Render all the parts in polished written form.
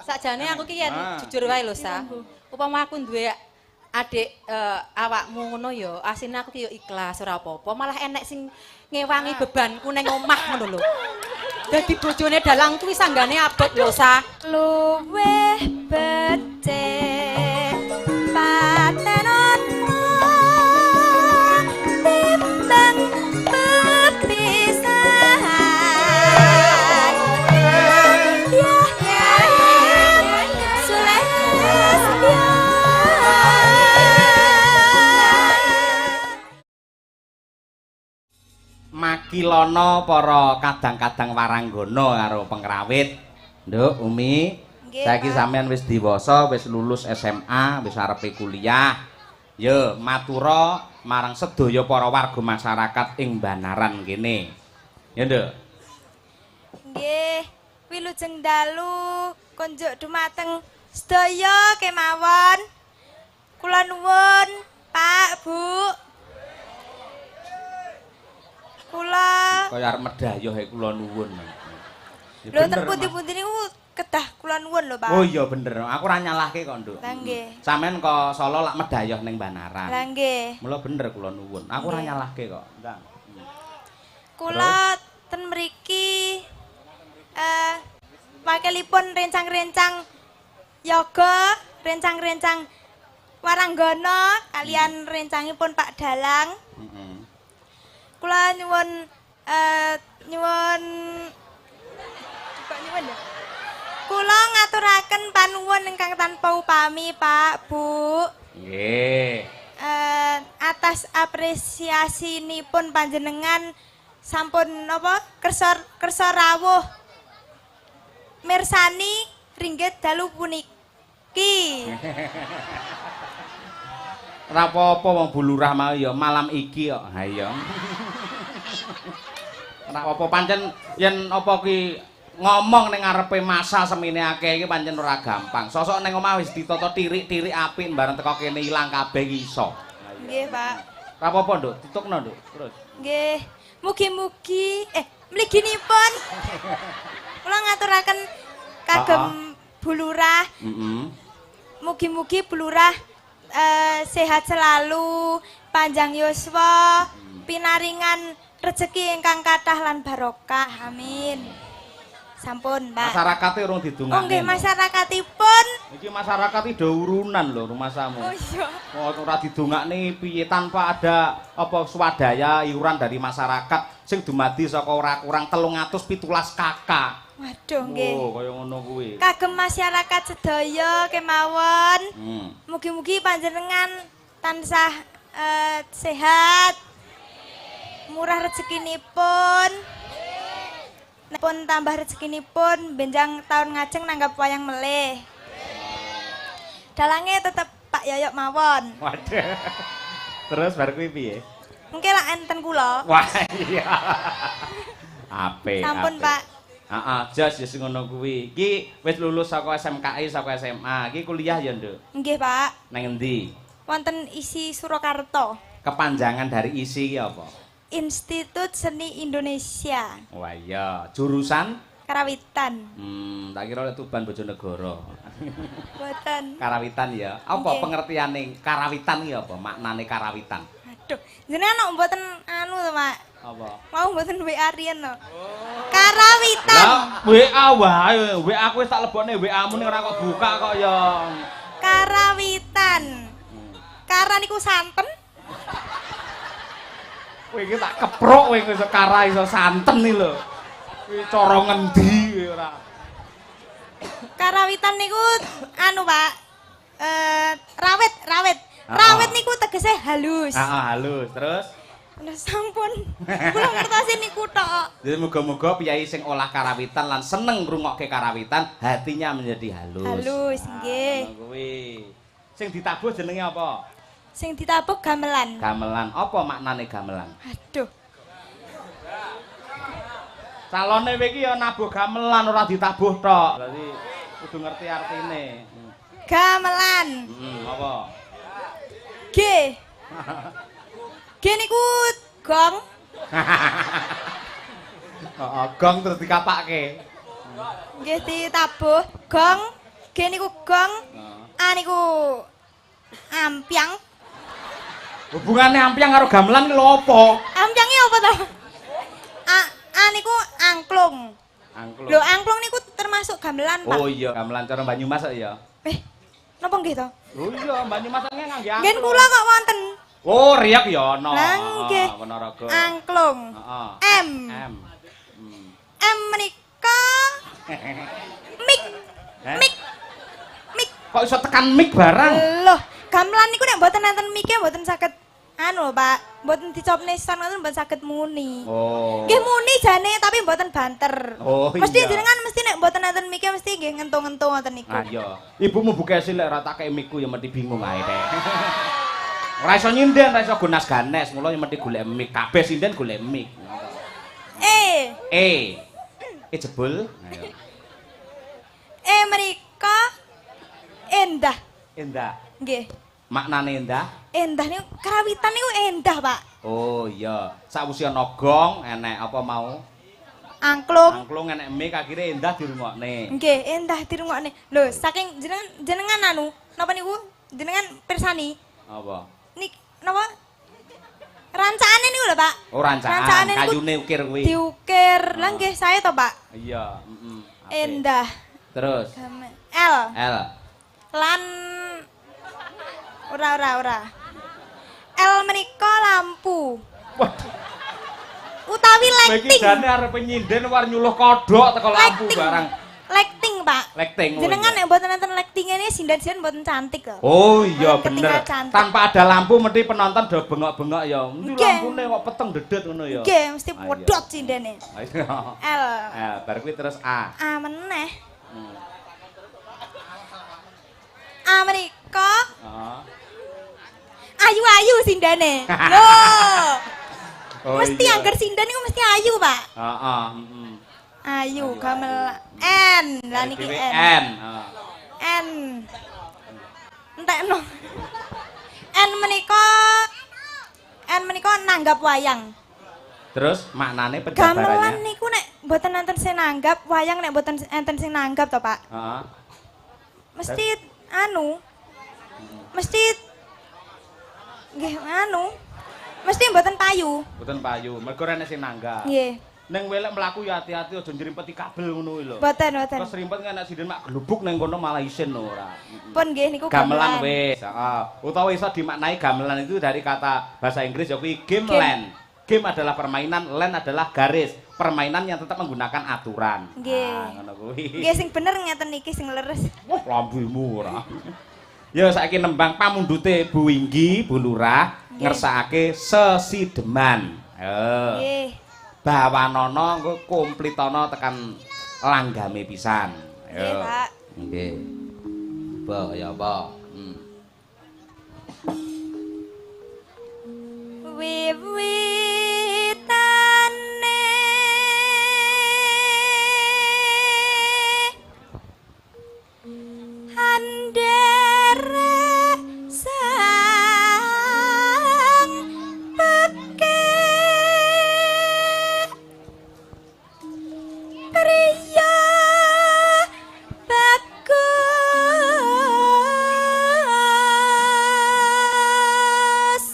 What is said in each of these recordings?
Sakjane aku ki yen jujur wae lho, Sa. Upama aku duwe adik awakmu ngono ya, asine aku ki ya ikhlas ora apa-apa, malah enek sing ngewangi bebanku ning omah ngono lho. Dadi bojone dalang kuwi sanggane abot lho, Sa. Luweh becik patenonmu timbang pepisahan ya Sulestya. Makilono para kadang-kadang waranggana karo pengrawit. Nduk, Umi. Saiki sampean wis diwasa, wis lulus SMA, wis arepe kuliah. Ya, matura marang sedaya para warga masyarakat ing Banaran kene. Ya, Nduk. Nggih, wilujeng dalu konjuk dumateng sedaya kemawon. Kula nuwun, Pak, Bu. Kula Kaya arep medhayah kula nuwun. lho ten pundi-pundi niku kedah kula nuwun lho, Pak. Oh iya bener, aku ora nyalahke kok, Nduk. Lah nggih. Sampeyan kok Solo lak medhayah ning Banaran. Lah nggih. Mula bener kula nuwun. Aku ora Nggih. nyalahke kok. Ndang. Kula ten mriki wakilipun rencang-rencang yoga, rencang-rencang waranggana kalian rencangipun Pak Dalang. Heeh. Kula nyuwun nyuwun kok nyuwun ya? Kula ngaturaken panuwun ingkang tanpa upami, Pak, Bu. Nggih. Atas apresiasinipun panjenengan sampun napa kersa rawuh mirsani ringgit dalu puniki. Ora apa-apa wong Bu Lurah mau ya malam iki kok. Ha iya. Ora apa pancen yen apa ki ngomong ning ngarepe masa semene akeh iki pancen ora gampang. Sosok ning omah wis ditata tirik-tirik apik bareng teko kene ilang kabeh iki iso. Nggih, Pak. Ora apa-apa, Nduk. Tutukno, Nduk. Terus. Nggih. Mugi-mugi mliginipun kula ngaturaken kagem Bu Lurah. Heeh. Mugi-mugi Bu Lurah sehat selalu, panjang yuswa, pinaringan rezeki ingkang kathah lan barokah. Amin. Sampun, Mbak. Masyarakate urung didongakne. Oh nggih, masyarakatipun. Iki masyarakat iki do urunan lho rumasamu. Oh iya. Kok ora didongakne piye tanpa ada apa swadaya iuran dari masyarakat sing dumadi saka ora kurang 317 kakak. Waduh nggih. Oh, kaya ngono kuwi. Kagem masyarakat sedaya kemawon. Mugi-mugi panjenengan tansah sehat. Murah rezekinipun. Pun tambah rezekinipun benjang tahun ngajeng nanggap wayang melih. Dalange tetep Pak Yoyok mawon. Waduh. Terus bar kuwi piye? Mungkin lah enten kula. Wah iya. Apik. Sampun, Pak. Heeh, jas ya sing ngono kuwi. Iki wis lulus saka SMKI saka SMA. Iki kuliah ya, Nduk? Nggih, Pak. Nang endi? Wonten isi Surakarta. Kepanjangan dari isi iki apa? Institut Seni Indonesia. Wah iya, jurusan Karawitan. tak kira oleh Tuban Bojonegoro. Boten. Karawitan ya. Apa Nggih. pengertiane karawitan iki apa? Maknane karawitan. Aduh, jenengan kok mboten anu to, Pak. Apa? Mau mboten WA riyen to. Karawitan. Lah, WA wae. WA aku wis tak lebokne WA-mu ning ora kok buka kok ya. Karawitan. Kara niku santen. Kowe iki tak keprok kowe iso kara iso santen iki lho. Kuwi cara ngendi kowe ora. Karawitan niku anu, Pak. Rawit. Rawit niku tegese halus. Heeh, halus. Terus Lah sampun. Kula ngertosi niku tok. jadi muga-muga piyai sing olah karawitan lan seneng ngrungokke karawitan, hatinya menjadi halus. Halus, nggih. Ngono kuwi. Sing ditabuh jenenge apa? Sing ditabuh gamelan. Gamelan. Apa maknane gamelan? Aduh. Calone kowe iki ya nabuh gamelan ora ditabuh tok. Berarti kudu ngerti artine. Gamelan. Apa? G. G niku gong. Heeh, gong terus dikapake. Nggih ditabuh gong G niku gong, A niku ampiang. Hubungane ampiang karo gamelan ki lho apa? Ampiangnya apa to? A niku angklung. Angklung. Lho angklung niku termasuk gamelan, Pak. Oh iya, gamelan cara Banyumas ya. Napa nggih to? Oh iya, Banyumas ngangge angklung. Nggih kula kok wonten. Oh, riak ya ana. Lah nggih. Ponorogo. Angklung. Heeh. M. M. M menika mik. Heh? Mik. Mik. Kok iso tekan mic barang? Loh, gamelan niku nek mboten enten mike mboten saged anu, Pak. Mboten dicopne san ngoten mboten saged muni. Oh. Nggih muni jane tapi mboten banter. Oh, Mesti iya. jenengan mesti nek mboten enten mike mesti nggih ngentung-ngentung ngoten niku. Ah iya. Ibumu buka silek ora tak kei mic-ku ya mesti bingung ae teh. Ora iso nyinden, ora iso gonas ganes, mula ya mesti golek mic. Kabeh sinden golek mic. E jebul. Ayo. Menika endah. Endah. Nggih. Maknane endah? Endah niku karawitan niku endah, Pak. Oh iya. Sakwise ana gong, enek apa mau? Angklung. Angklung enek mic akhire endah dirungokne. Nggih, endah dirungokne. Lho, saking jenengan anu, napa niku? Jenengan pirsani. Apa? Nik napa? Rancakane niku lho, Pak. Oh rancakan, Rancakane niku kayune ukir kuwi. diukir. Lah nggih saya to, Pak. Iya, heeh. Endah. Terus L. L. Lan ora. L menika lampu. Waduh. Utawi Iki lighting. jane arep nyinden war nyuluh kodhok teko lampu Lighting. barang. Lighting, Pak. Lighting. Oh, Jenengan iya. nek mboten enten lighting ini sindan-sindan mboten cantik kok. Oh iya Ketika bener. cantik. Tanpa ada lampu mesti penonton do bengok-bengok ya. Ndi Nggih. lampune kok peteng dedet ngono ya. Nggih, mesti Ah, iya. wedhot sindene. Ayo. L. Bar kuwi terus A. A meneh. Hmm. A menika Heeh. ayu-ayu sindane. Loh. Oh, Mesti iya. angger sindan niku mesti ayu, Pak. Heeh, heeh. Ayu, Ayu, gamelan. N. Lah niki Dhewe N. N. Heeh. N. Entekno. N menika nanggap wayang. Terus maknane Gamelan penjabarannya? niku nek mboten enten sing nanggap, wayang nek mboten enten sing nanggap to, Pak. Heeh. Mesti anu. Mesti nggih anu. Mesti mboten payu. Mboten payu, mergo rene sing nanggap. Nggih. Ning welek mlaku ya hati-hati aja njrimpeti kabel ngono kuwi lho. Mboten. Terus rimpet nek sinden mak glubuk ning kono malah isin lho ora. Pun nggih niku Gamelan wis, heeh. Utawa iso dimaknai gamelan itu dari kata bahasa Inggris ya kuwi game land. Game adalah permainan, land adalah garis. Permainan yang tetap menggunakan aturan. Nggih. Ah, ngono kuwi. Nggih sing bener ngeten iki sing leres. Wah, lambumu ora. Ya saiki nembang pamundhute Bu Winggi, Bu Lurah ngersakake Sesideman. Ayo. Nggih. Bawanana engko komplitana tekan langgame pisan. Nggih, Pak. Nggih. Apa ya apa? Wiwitane andere sang peke priya bagus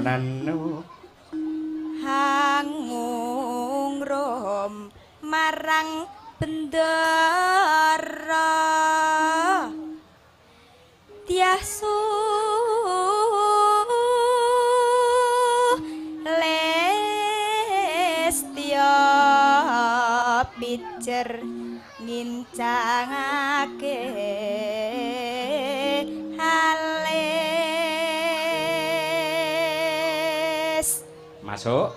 nanu hangung rom marang bendera tiasu lestya pijer ngincangake halis masuk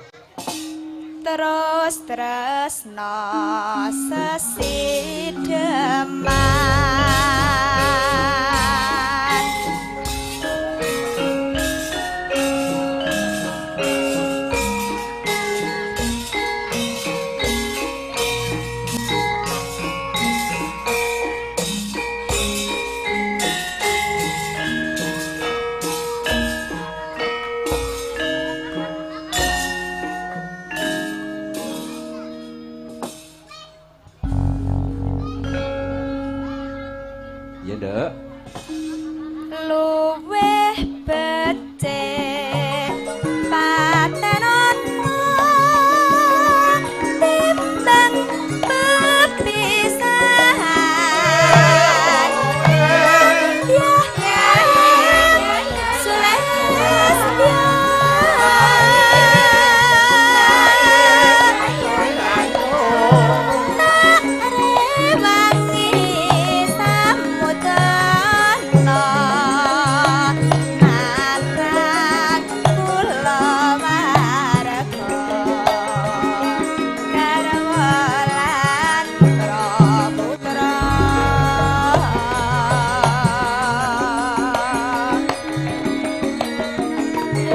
terus tresno sesideman ya nduk luweh becik patenana timbang pepisahan ya sulestya rewangi samudana marang kula warga garwa lan praputra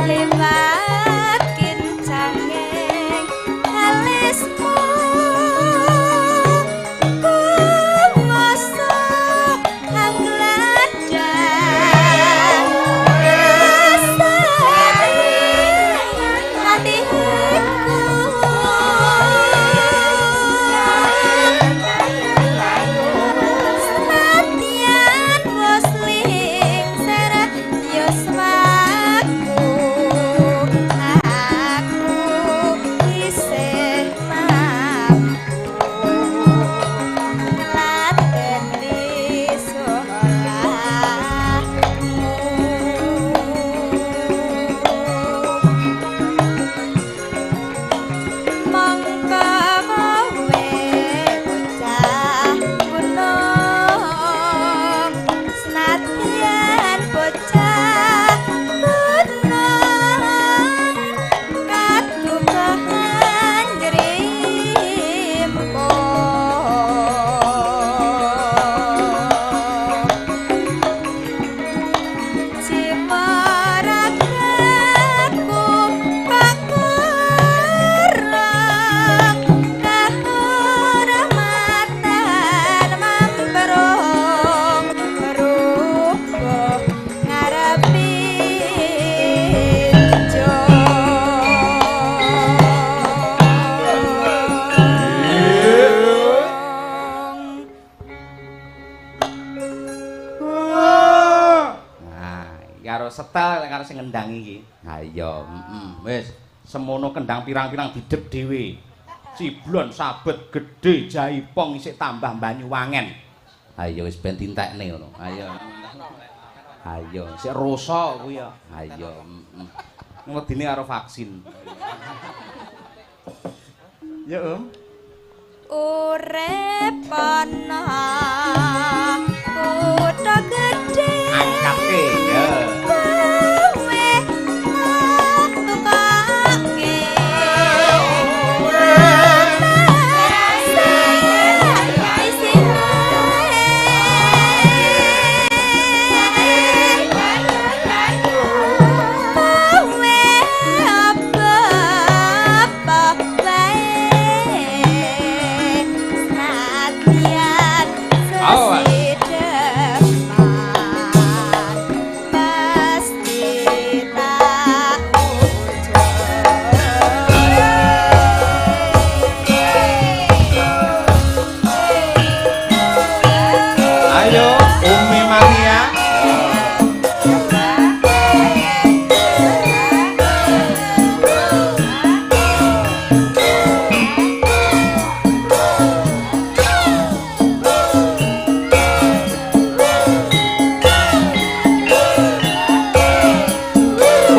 liwat kincanging alismu kumoso angladang asari hatiku senadyan muslim seret yuswaku aku isih mampu lateni solahmu mongko kowe bocah gunung senadyan bocah gunung katukahan jrimko cimaragaku pakurang kahormatan mamperong berubah ngarepi nah karo setel karo sing ngendang iki ha iya wis semono kendang pirang-pirang didep dhewe ciblon sabet gedhe jaipong isih tambah banyuwangen ayo wis ben tintekne ngono ayo sik rasa kuwi ya ayo ngedine karo vaksin ya urip ana kutha gedhe angkatke ya kowe tukake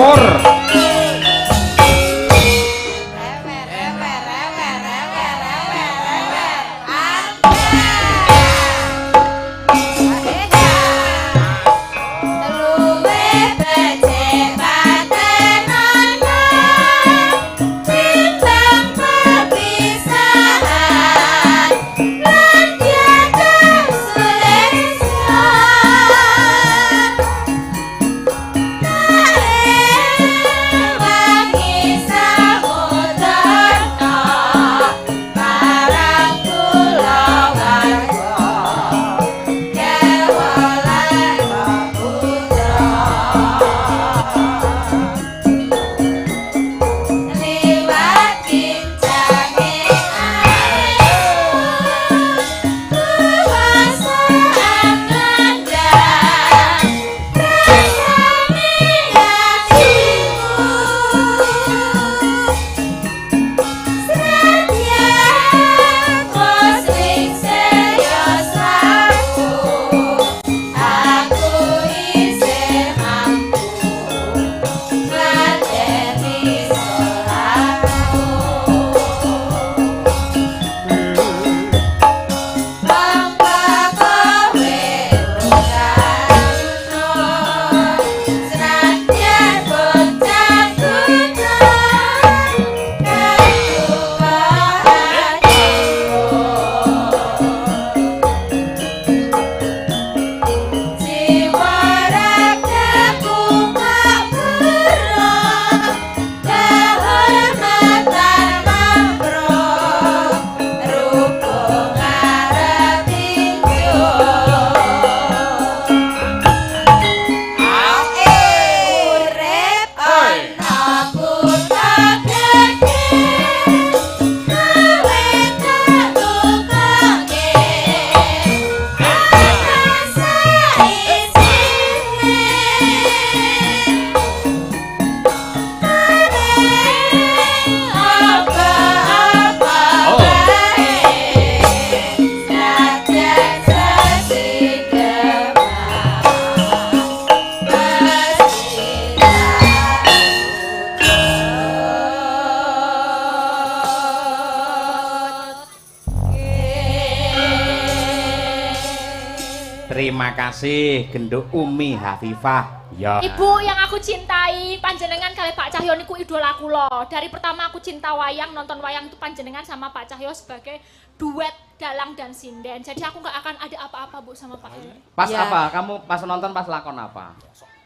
Timur. Terima kasih Genduk Umi Hafifah. Ya. Ibu yang aku cintai, panjenengan kali Pak Cahyo niku idola kula. Dari pertama aku cinta wayang, nonton wayang itu panjenengan sama Pak Cahyo sebagai duet Dalang dan Sinden. Jadi aku nggak akan ada apa-apa Bu sama Pak Cahyo. Pas Ya. apa? Kamu pas nonton pas lakon apa?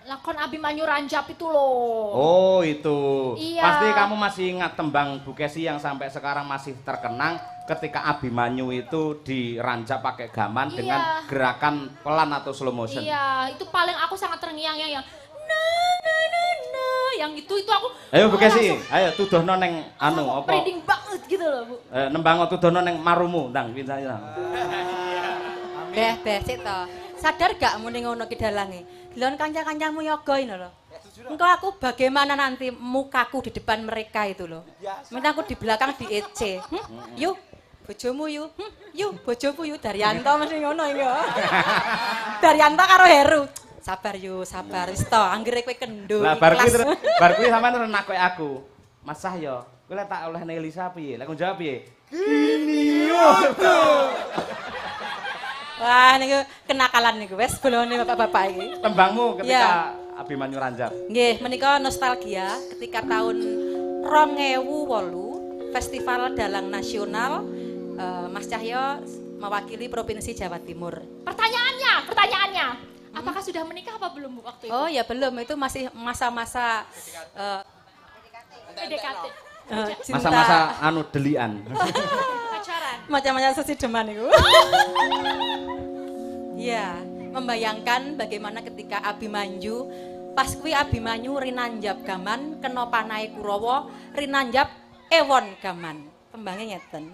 Lakon Abimanyu Ranjap itu loh. Oh itu. Iya. Pasti kamu masih ingat tembang Bu Kesi yang sampai sekarang masih terkenang ketika Abimanyu itu diranjap pakai gaman Iya. dengan gerakan pelan atau slow motion. Iya, itu paling aku sangat terngiang-ngiang yang na, yang itu aku. Ayo Bu Kesi, langsung- ayo tuduhno neng anu apa? Merinding banget gitu loh Bu. Nembang tuduhno neng marumu, ndang pindah. Beh, sik to. Sadar gak muni ngono ki dalange? Delon kanca-kancamu yoga ini loh. Engkau aku bagaimana nanti mukaku di depan mereka itu loh. Minta aku di belakang di EC. Yuk, bojomu yuk. Yuk, bojomu yuk. Daryanto mesti ngono iki ya. Daryanto karo Heru. Sabar yuk, sabar. Wis to, anggere kowe kendho. Lah bar kuwi ikhlas. bar kuwi sampean terus nakoki aku. Mas Cahyo, kowe lek tak oleh Nelisa piye? Lek aku jawab piye? Gini yo. Wah, niku kenakalan niku wis bolone bapak-bapak iki. Tembangmu ketika Ya. Abimanyu Ranjap. Nggih, menika nostalgia ketika tahun 2008 Festival Dalang Nasional Mas Cahyo mewakili Provinsi Jawa Timur. Pertanyaannya, apakah sudah menikah apa belum Bu waktu itu? Oh ya belum, itu masih masa-masa PDKT, cinta. Masa-masa anu delian. pacaran. Macam-macam sesideman itu. Ya, membayangkan bagaimana ketika Abimanyu pas kuwi Abimanyu rinanjap gaman kena panahe Kurawa rinanjap ewon gaman. Tembangnya ngeten.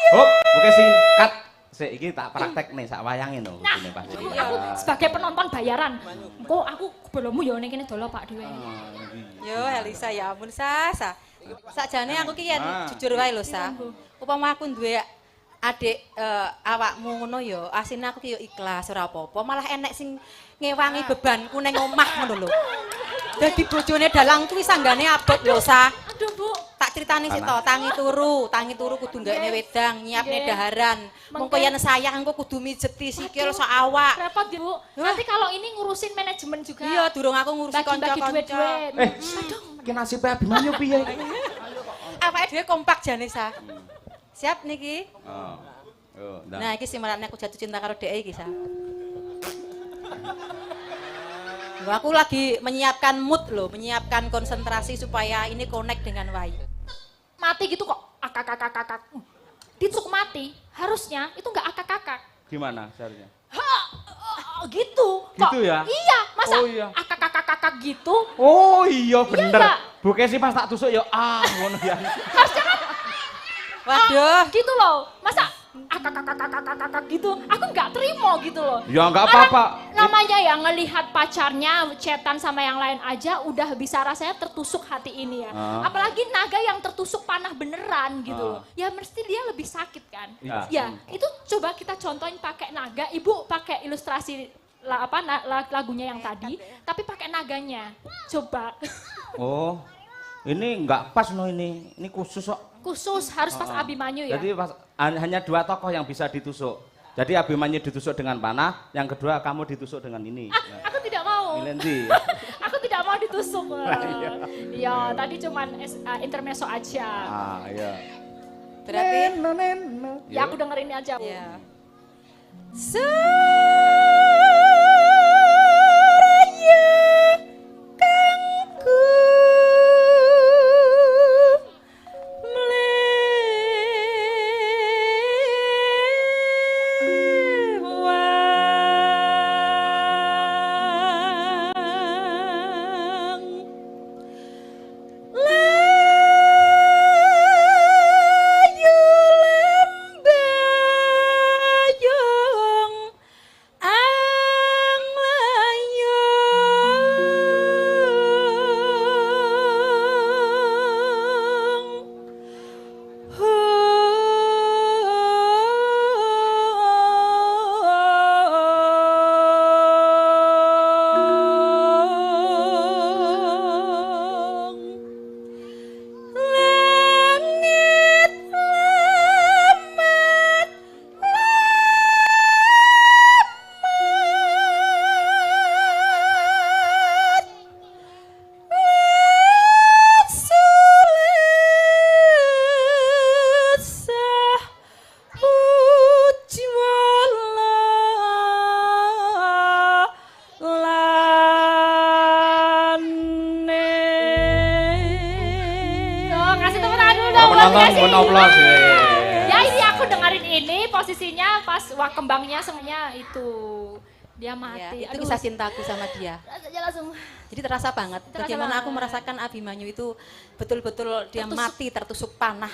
Oh, oke sing cut. Sik iki tak praktek nih sak wayange no. Nah, Ini pasti. aku sebagai penonton bayaran, kok aku belummu ya ning kene dolo Pak Dewe. Yo Elisa ya ampun Sa. Sakjane aku ki yen Ah. jujur wae lho Sa. Upama aku duwe adik awakmu ngono ya, asine aku ki yo ikhlas ora apa-apa, malah enek sing ngewangi bebanku ning omah ngono lho. Dadi bojone dalang kuwi sanggane abot lho, Sa. Aduh, Bu. Tak critani sik to, tangi turu kudu nggakne wedang, nyiapne daharan. Mengko yen sayang engko kudu mijeti sikil sak awak. Repot, Bu. Nanti kalau ini ngurusin manajemen juga. Iya, durung aku ngurusi Bagi-bagi kanca-kanca. duit-duit. Ki nasibe Abimanyu piye? Awake dhewe kompak jane, Sa. Siap niki? Oh. Yo, ndak. Nah, iki sing marane aku jatuh cinta karo dhek iki, Sa. Loh, aku lagi menyiapkan mood loh, menyiapkan konsentrasi supaya ini connect dengan Wai. Mati gitu kok. Akak. Ditusuk mati, harusnya itu enggak akak-akak. Gimana seharusnya? Gitu. Kok? Gitu ya? Iya, masa Oh, iya. akak gitu? Oh iya bener. Mbak. Bu Kesi pas tak tusuk ya ngono ya. Harusnya kan Waduh, gitu loh. Masa akak gitu? Aku nggak terima gitu loh. Ya nggak Orang apa-apa. namanya ya ngelihat pacarnya chatan sama yang lain aja udah bisa rasanya tertusuk hati ini ya. Apalagi naga yang tertusuk panah beneran gitu loh. Ya mesti dia lebih sakit kan. Iya. Ya, itu coba kita contohin pakai naga. Ibu pakai ilustrasi lagunya yang tadi, tapi pakai naganya. Coba. Oh. Ini nggak pas no ini. Ini khusus kok. Khusus harus pas Abimanyu ya. Jadi hanya 2 tokoh yang bisa ditusuk. Jadi Abimanyu ditusuk dengan panah, yang kedua kamu ditusuk dengan ini. Aku tidak mau. Milendi. Aku tidak mau ditusuk. Iya. Iya, tadi cuman intermezzo aja. Iya. berarti Ya aku dengerin aja. ya. Mohon aplaus. Ya ini aku dengerin ini posisinya pas wah kembangnya semuanya itu dia Ya, mati. itu kisah cintaku sama dia. Rasanya langsung Jadi terasa banget Terasa bagaimana banget. aku merasakan Abimanyu itu betul-betul dia mati tertusuk panah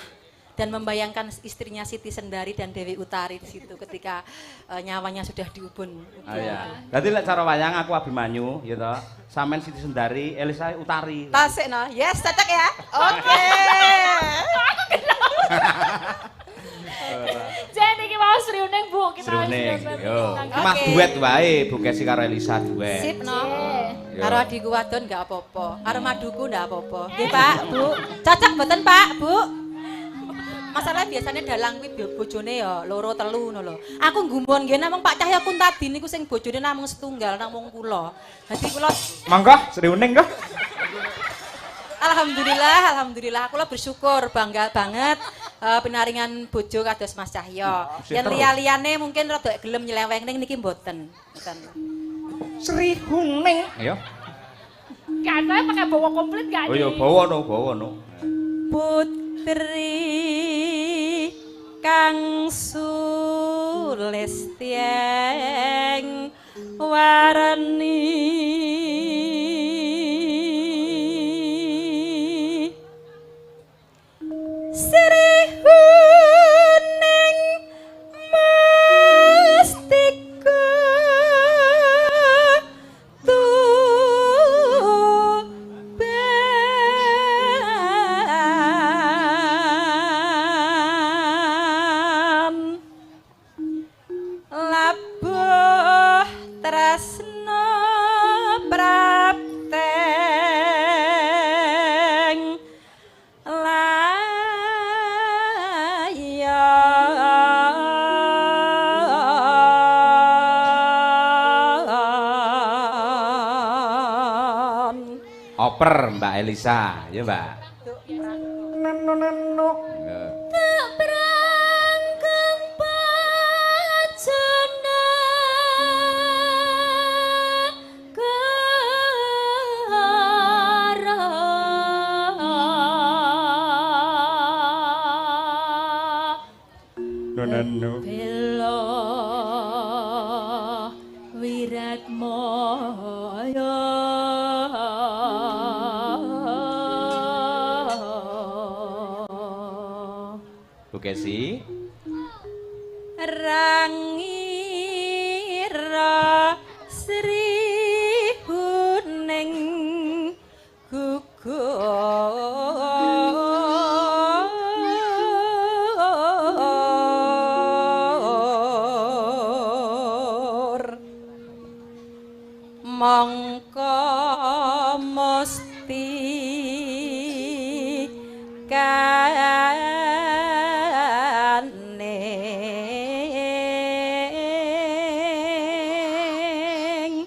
dan membayangkan istrinya Siti Sendari dan Dewi Utari di situ ketika nyawanya sudah diubun. Iya. Dadi lek cara wayang aku Abimanyu ya toh. Sampean Siti Sendari, Elisa Utari. Tasik no. Yes, cocok ya. Oke. jadi iki mau seriuning Bu kita Sruning. Yo, Oke. mah duet wae Bu Kesi karo Elisa duet. Sip no. Yo. Karo adikku wadon enggak apa-apa. Karo maduku enggak apa-apa. Nggih, Pak, Bu. Cocok mboten, Pak, Bu? Masalah biasanya dalang kuwi bojone ya loro telu ngono lho. Aku nggumbon nggih namung Pak Cahya Kuntadi niku sing bojone namung setunggal namung kula. Dadi kula Mangga Sriuning kah? alhamdulillah kula bersyukur bangga banget penaringan bojo kados Mas Cahya. Yen liya-liyane mungkin rada gelem nyeleweng ning niki mboten. Mboten. Sriuning. Ayo. Katanya pakai bawa komplit gak Oh iya bawa no. Putri kang sulestiyeng warani Srihuning mustika tuban Oper Mbak Elisa, ya Mbak. Tak berangkem pacana Nonano. Bela wirat moyo Bu Kesi. Rangira Sri Huning gugur mongko mesti kaning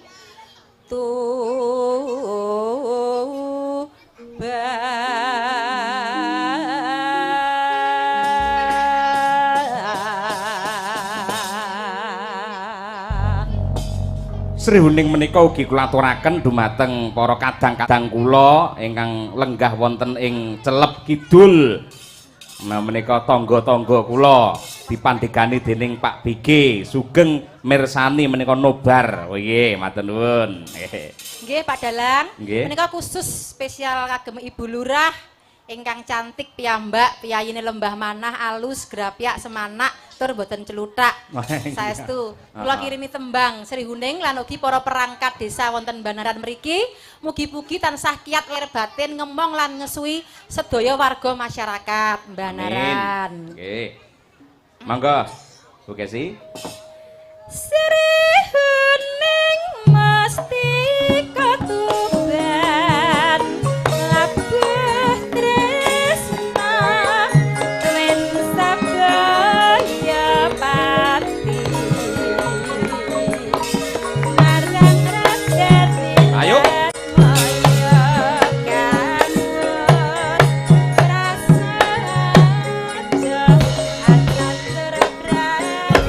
Sri Huning menika ugi kula aturaken dumateng para kadang-kadang kula ingkang lenggah wonten ing Celep Kidul. Nah menika tangga-tangga kula dipandhegani dening Pak BG Sugeng mirsani menika nobar. Oh nggih, matur nuwun. Nggih Pak Dalang, Nggih. menika khusus spesial kagem Ibu Lurah ingkang cantik piyambak, piyayine lembah manah alus grapyak semanak tur boten celuthak. Saestu kula kirimi tembang Sri Huning lan ugi para perangkat desa wonten Banaran mriki mugi-mugi tansah kiat lir batin ngemong lan ngesui sedaya warga masyarakat Banaran. Nggih. Monggo Bu Kesi. Sri Huning mesti katuban labeh tresna tuen sabaya pati marang rakyat Ayo. maya kanut prasaja akan terberati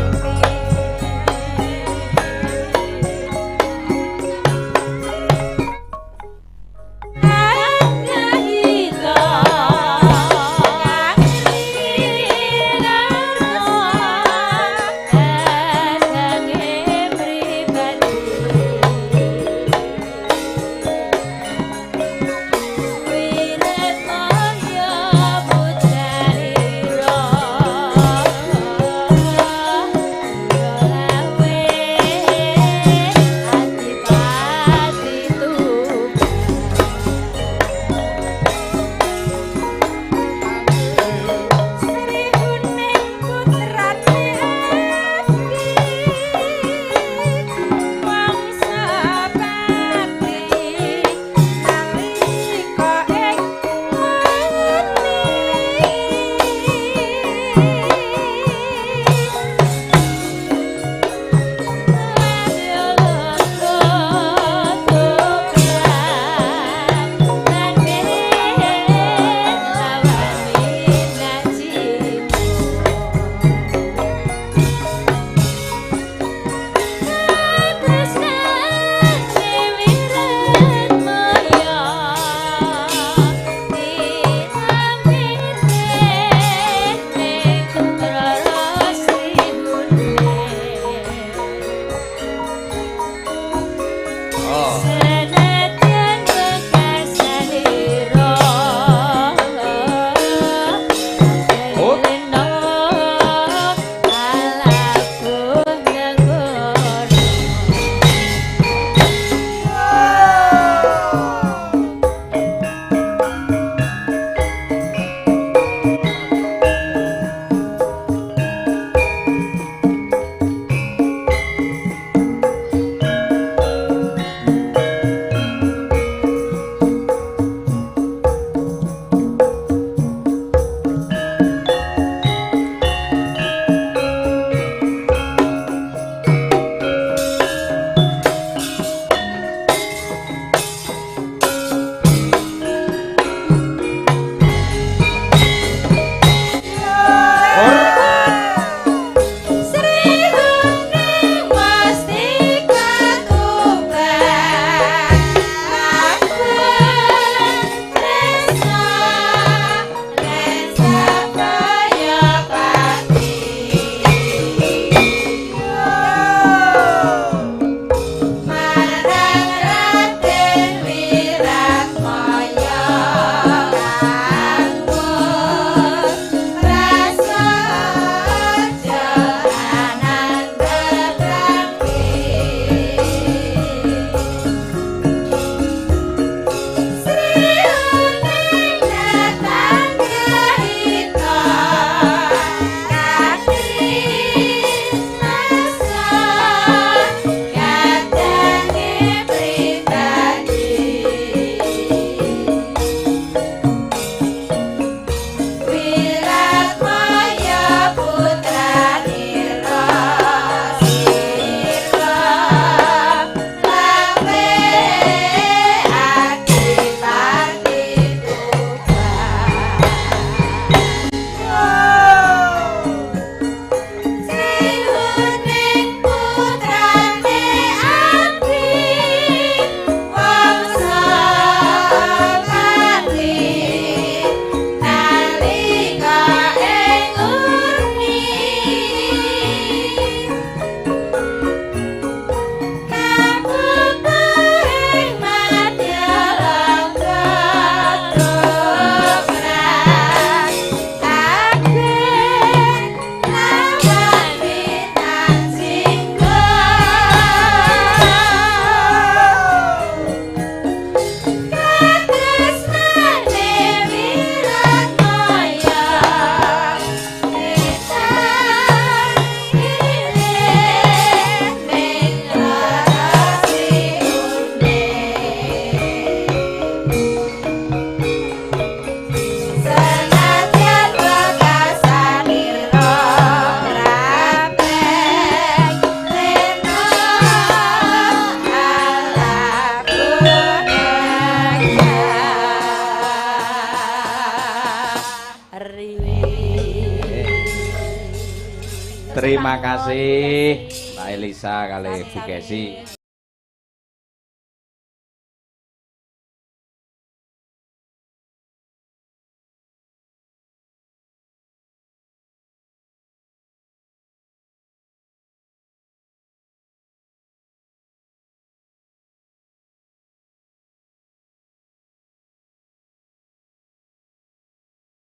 Terima Rahman, kasih Bu Kesi. Mbak Elisa kali Bu Sami-sami. Gesi.